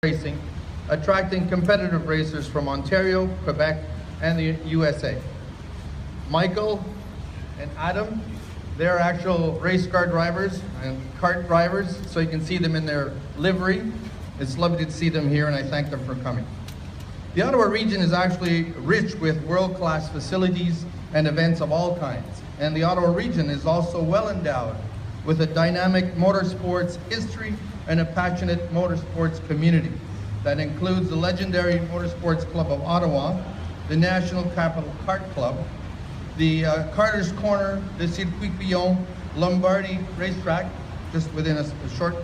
racing, attracting competitive racers from Ontario, Quebec, and the USA. Michael and Adam, they're actual race car drivers and kart drivers, so you can see them in their livery. It's lovely to see them here, and I thank them for coming. The Ottawa region is actually rich with world-class facilities and events of all kinds, and the Ottawa region is also well endowed with a dynamic motorsports history and a passionate motorsports community that includes the legendary Motorsports Club of Ottawa, the National Capital Kart Club, the Carter's Corner, the Circuit Pillon, Lombardy Racetrack, just within a short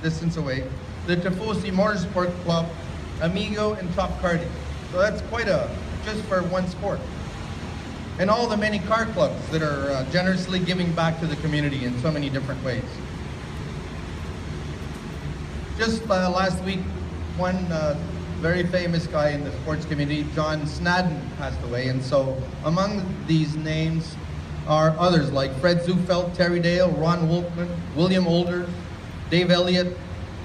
distance away, the Tifosi Motorsport Club, Amigo, and Top Karting. So that's quite just for one sport. And all the many car clubs that are generously giving back to the community in so many different ways. Just last week, one very famous guy in the sports community, John Snadden, passed away, and so among these names are others like Fred Zufeld, Terry Dale, Ron Wolfman, William Older, Dave Elliott,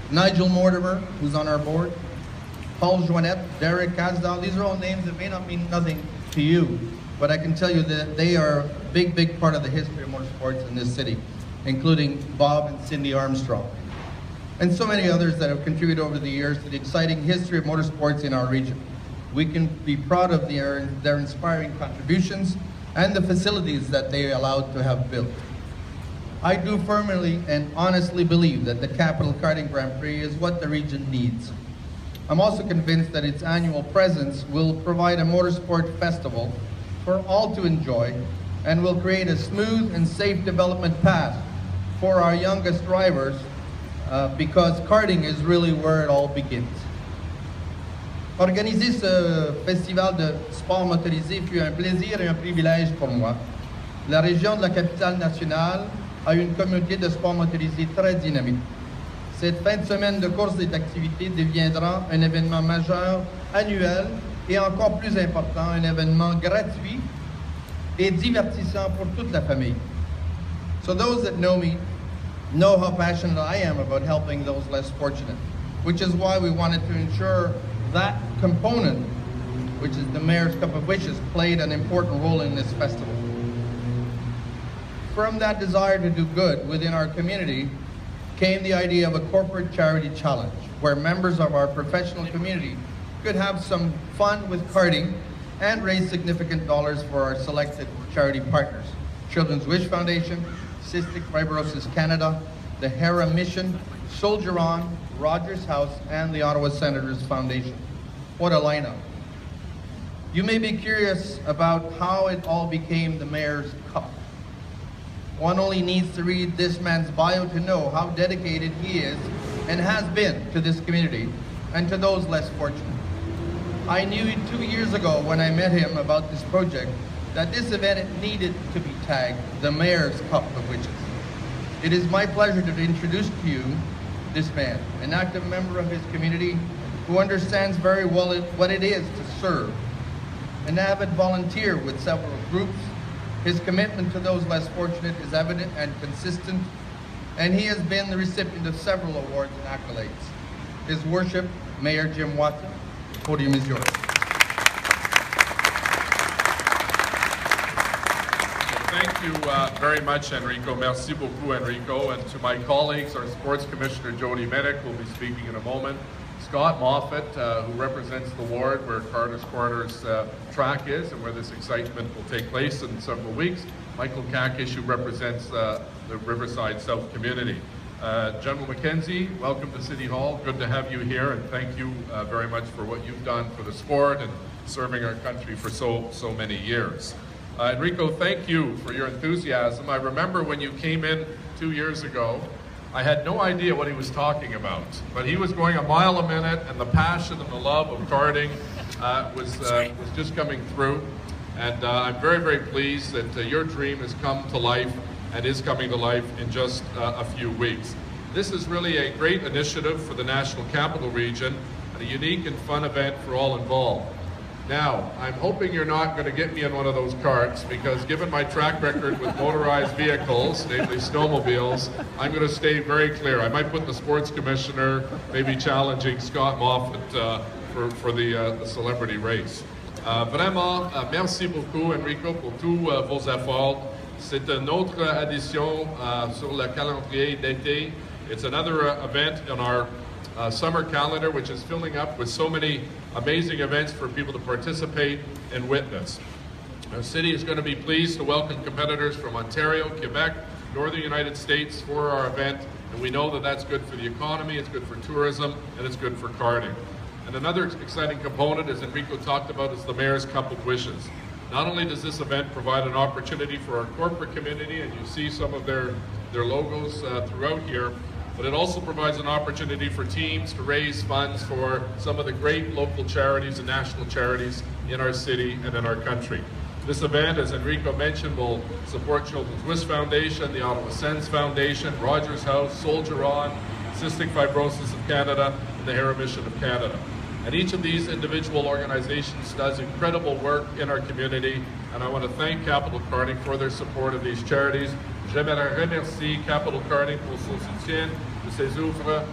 Nigel Mortimer, who's on our board, Paul Joannette, Derek Kasdal. These are all names that may not mean nothing to you, but I can tell you that they are a big, big part of the history of motorsports in this city, including Bob and Cindy Armstrong, and so many others that have contributed over the years to the exciting history of motorsports in our region. We can be proud of their inspiring contributions and the facilities that they allowed to have built. I do firmly and honestly believe that the Capital Karting Grand Prix is what the region needs. I'm also convinced that its annual presence will provide a motorsport festival for all to enjoy and will create a smooth and safe development path for our youngest drivers because karting is really where it all begins. Organiser ce festival de sport motorisé fut un plaisir et un privilège pour moi. La région de la capitale nationale a une communauté de sport motorisé très dynamique. Cette fin de semaine de courses et d'activités deviendra un événement majeur, annuel et encore plus important, un événement gratuit et divertissant pour toute la famille. So those that know me know how passionate I am about helping those less fortunate, which is why we wanted to ensure that component, which is the Mayor's Cup of Wishes, played an important role in this festival. From that desire to do good within our community came the idea of a corporate charity challenge, where members of our professional community could have some fun with karting and raise significant dollars for our selected charity partners: Children's Wish Foundation, Cystic Fibrosis Canada, the Hera Mission, Soldier On, Rogers House, and the Ottawa Senators Foundation. What a lineup. You may be curious about how it all became the Mayor's Cup. One only needs to read this man's bio to know how dedicated he is and has been to this community and to those less fortunate. I knew 2 years ago when I met him about this project that this event needed to be tagged the Mayor's Cup of Witches. It is my pleasure to introduce to you this man, an active member of his community who understands very well what it is to serve, an avid volunteer with several groups. His commitment to those less fortunate is evident and consistent, and he has been the recipient of several awards and accolades. His Worship, Mayor Jim Watson, the podium is yours. Thank you very much, Enrico. Merci beaucoup, Enrico. And to my colleagues, our Sports Commissioner, Jody Minnick, will be speaking in a moment. Scott Moffat, who represents the ward where Carter's Corner's track is and where this excitement will take place in several weeks. Michael Kakish, who represents the Riverside South community. General McKenzie, welcome to City Hall. Good to have you here, and thank you very much for what you've done for the sport and serving our country for so many years. Enrico, thank you for your enthusiasm. I remember when you came in 2 years ago, I had no idea what he was talking about, but he was going a mile a minute, and the passion and the love of karting was just coming through. And I'm very, very pleased that your dream has come to life and is coming to life in just a few weeks. This is really a great initiative for the National Capital Region and a unique and fun event for all involved. Now, I'm hoping you're not going to get me in one of those carts, because given my track record with motorized vehicles, namely snowmobiles, I'm going to stay very clear. I might put the sports commissioner maybe challenging Scott Moffat for the celebrity race. Vraiment, merci beaucoup Enrico pour tous vos efforts. C'est une autre addition sur le calendrier d'été. It's another event in our summer calendar, which is filling up with so many amazing events for people to participate and witness. Our city is going to be pleased to welcome competitors from Ontario, Quebec, Northern United States for our event, and we know that that's good for the economy, it's good for tourism, and it's good for karting. And another exciting component, as Enrico talked about, is the Mayor's Cup of Wishes. Not only does this event provide an opportunity for our corporate community, and you see some of their logos throughout here, but it also provides an opportunity for teams to raise funds for some of the great local charities and national charities in our city and in our country. This event, as Enrico mentioned, will support Children's Wish Foundation, the Ottawa Sens Foundation, Rogers House, Soldier On, Cystic Fibrosis of Canada, and the Hera Mission of Canada. And each of these individual organizations does incredible work in our community, and I want to thank Capital Karting for their support of these charities. J'aimerais remercier Capital Karting pour son soutien de ces œuvres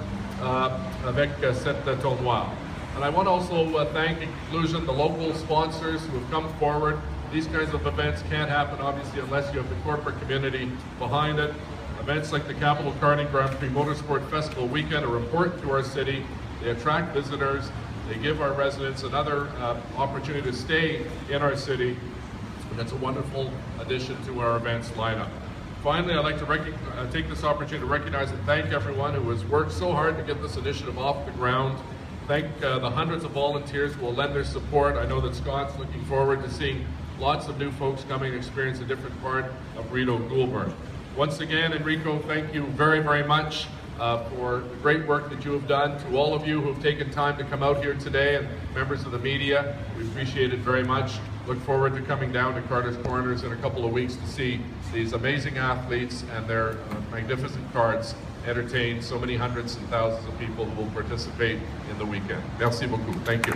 avec cette tournoi. And I want to also thank, in conclusion, the local sponsors who have come forward. These kinds of events can't happen, obviously, unless you have the corporate community behind it. Events like the Capital Karting Grand Prix Motorsport Festival weekend are important to our city. They attract visitors. They give our residents another opportunity to stay in our city, and that's a wonderful addition to our events lineup. Finally, I'd like to take this opportunity to recognize and thank everyone who has worked so hard to get this initiative off the ground. Thank the hundreds of volunteers who will lend their support. I know that Scott's looking forward to seeing lots of new folks coming and experience a different part of Rideau Goulburn. Once again, Enrico, thank you very, very much for the great work that you have done. To all of you who have taken time to come out here today, and members of the media, we appreciate it very much. Look forward to coming down to Carter's Corners in a couple of weeks to see these amazing athletes and their magnificent carts entertain so many hundreds and thousands of people who will participate in the weekend. Merci beaucoup. Thank you.